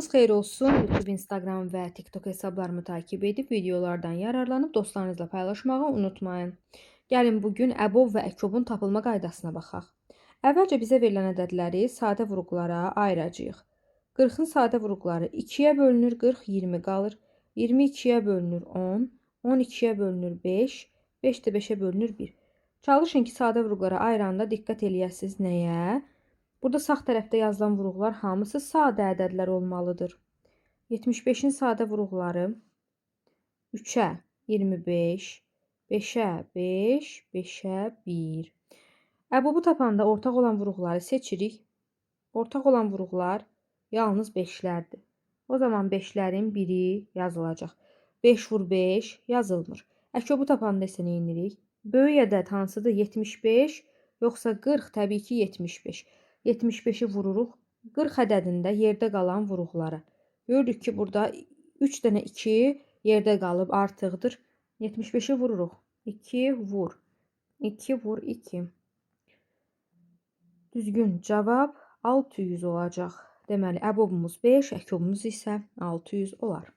Sabahınız xeyir olsun. YouTube, Instagram və TikTok hesablarımı takip edib videolardan yararlanıb dostlarınızla paylaşmağı unutmayın. Gəlin bugün əbov və əkobun tapılma qaydasına baxaq. Əvvəlcə bizə verilən ədədləri sadə vurğulara ayıracağıq. 40-ın sadə vurğuları 2-yə bölünür, 40 20 qalır. 22-yə bölünür 10, 12-yə bölünür 5, 5 də 5-ə bölünür 1. Çalışın ki, sadə vurğulara ayıranda diqqət eləyəsiniz nəyə? Burada sağ tərəfdə yazılan vurğular hamısı sadə ədədlər olmalıdır. 75-in sadə vurğuları 3-ə 25, 5-ə 5, 5-ə 1. Əbubu tapanda ortaq olan vurğuları seçirik. Ortaq olan vurğular yalnız 5-lərdir. O zaman 5-lərin biri yazılacaq. 5 vur 5 yazılmır. Əkobu tapanda isə nə edirik? Böyük ədəd hansıdır? 75 yoxsa 40? Təbii ki 75. 75-i vururuq 40 ədədində yerdə qalan vurğulara. Gördük ki, burada 3 dənə 2 yerdə qalıb artıqdır. 75-i vururuq. 2 vur. 2 vur 2. Düzgün cavab 600 olacaq. Deməli, əbobumuz 5, əkobumuz isə 600 olar.